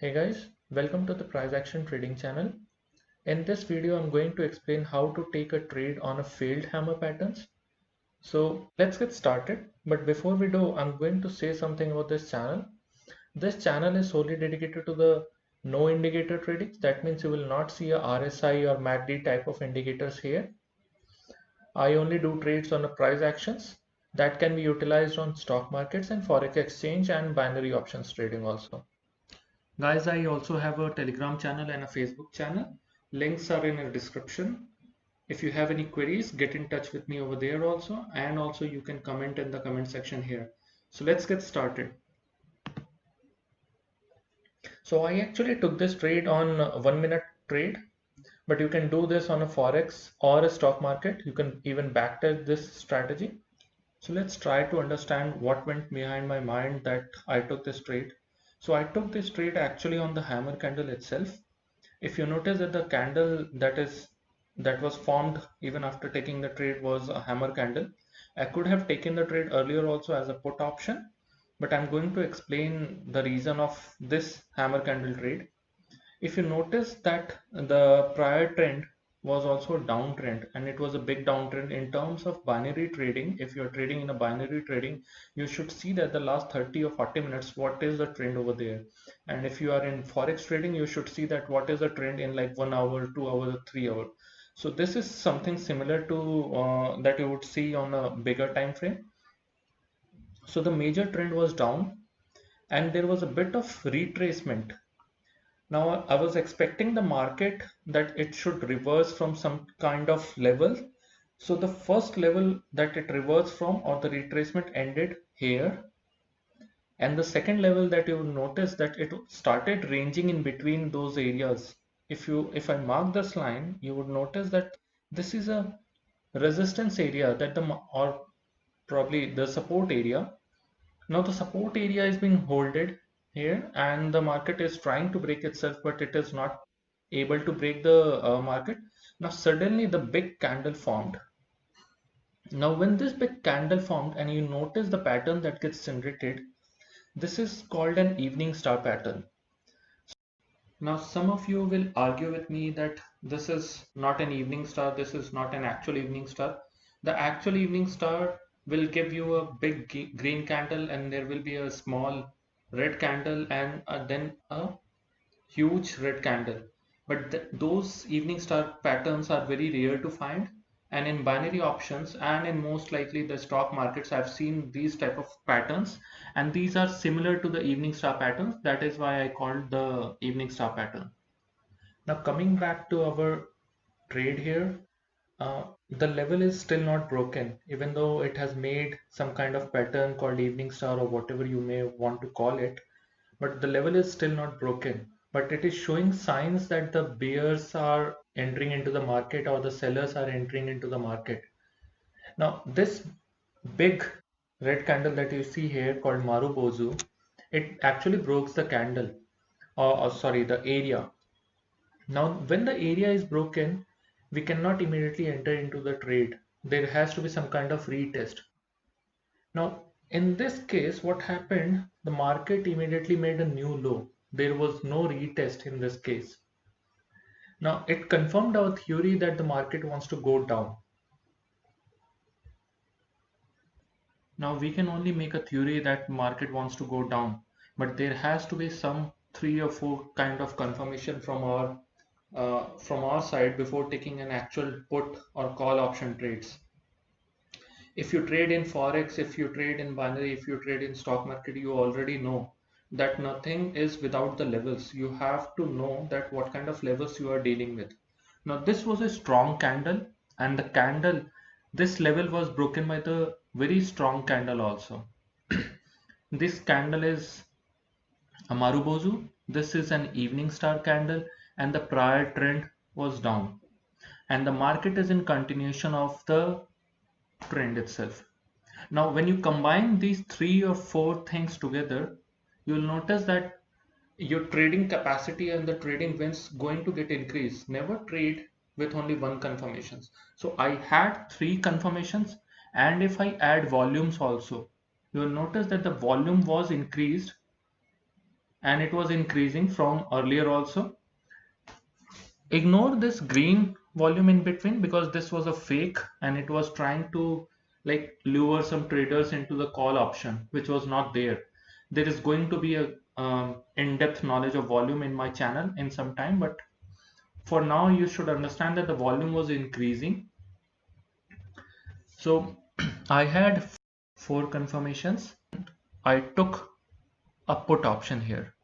Hey guys, welcome to the Price Action Trading channel. In this video, I'm going to explain how to take a trade on a failed hammer patterns. So let's get started. But before we do, I'm going to say something about this channel. This channel is solely dedicated to the no indicator trading. That means you will not see a RSI or MACD type of indicators here. I only do trades on the price actions that can be utilized on stock markets and forex exchange and binary options trading also. Guys, I also have a Telegram channel and a Facebook channel. Links are in the description. If you have any queries, get in touch with me over there also. And also you can comment in the comment section here. So let's get started. So I actually took this trade on a 1 minute trade, but you can do this on a Forex or a stock market. You can even backtest this strategy. So let's try to understand what went behind my mind that I took this trade. So I took this trade actually on the hammer candle itself. If you notice that the candle that was formed even after taking the trade was a hammer candle. I could have taken the trade earlier also as a put option, but I'm going to explain the reason of this hammer candle trade. If you notice that the prior trend was also a downtrend, and it was a big downtrend in terms of binary trading. If you're trading in a binary trading, you should see that the last 30 or 40 minutes, what is the trend over there. And if you are in forex trading, you should see that what is the trend in like 1 hour, 2 hours, 3 hours. So this is something similar to that you would see on a bigger time frame. So the major trend was down, and there was a bit of retracement. Now, I was expecting the market that it should reverse from some kind of level. So the first level that it reversed from, or the retracement, ended here. And the second level that you will notice that it started ranging in between those areas. If I mark this line, you would notice that this is a resistance area that or probably the support area. Now the support area is being holded here, and the market is trying to break itself, but it is not able to break the market. Now suddenly the big candle formed. Now when this big candle formed and you notice the pattern that gets generated, this is called an evening star pattern. Now some of you will argue with me that this is not an evening star, this is not an actual evening star. The actual evening star will give you a big green candle, and there will be a small red candle, and then a huge red candle. But those evening star patterns are very rare to find, and in binary options and in most likely the stock markets, I've seen these type of patterns, and these are similar to the evening star patterns. That is why I called the evening star pattern. Now coming back to our trade here, the level is still not broken, even though it has made some kind of pattern called evening star or whatever you may want to call it. But the level is still not broken. But it is showing signs that the bears are entering into the market, or the sellers are entering into the market. Now, this big red candle that you see here called Marubozu, it actually broke the candle, or sorry, the area. Now, when the area is broken, we cannot immediately enter into the trade. There has to be some kind of retest. Now, in this case, what happened? The market immediately made a new low. There was no retest in this case. Now, it confirmed our theory that the market wants to go down. Now, we can only make a theory that market wants to go down, but there has to be some 3 or 4 kind of confirmation from our side before taking an actual put or call option trades. If you trade in forex, if you trade in binary, if you trade in stock market, you already know that nothing is without the levels. You have to know that what kind of levels you are dealing with. Now this was a strong candle, and the candle, this level was broken by the very strong candle also. This candle is a Marubozu. This is an evening star candle, and the prior trend was down, and the market is in continuation of the trend itself. Now, when you combine these 3 or 4 things together, you'll notice that your trading capacity and the trading wins going to get increased. Never trade with only one confirmations. So I had 3 confirmations, and if I add volumes also, you'll notice that the volume was increased, and it was increasing from earlier also. Ignore this green volume in between because this was a fake and it was trying to like lure some traders into the call option, which was not there. There is going to be a in-depth knowledge of volume in my channel in some time, but for now you should understand that the volume was increasing. So I had 4 confirmations. I took a put option here.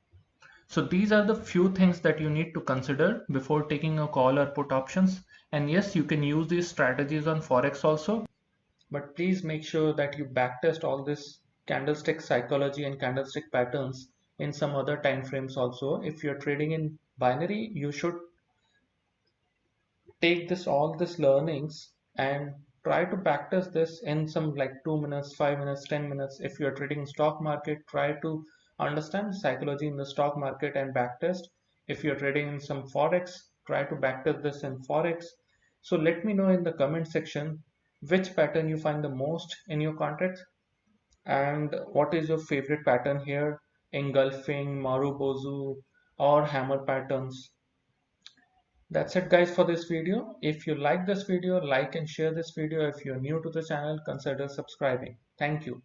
So these are the few things that you need to consider before taking a call or put options. And yes, you can use these strategies on Forex also, but please make sure that you backtest all this candlestick psychology and candlestick patterns in some other time frames also. If you're trading in binary, you should take this all this learnings and try to backtest this in some like 2 minutes, 5 minutes, 10 minutes. If you're trading stock market, try to understand psychology in the stock market and backtest. If you're trading in some forex, try to backtest this in forex. So let me know in the comment section which pattern you find the most in your contracts and what is your favorite pattern here: engulfing, marubozu, or hammer patterns. That's it guys for this video. If you like this video, like and share this video. If you're new to the channel, consider subscribing. Thank you.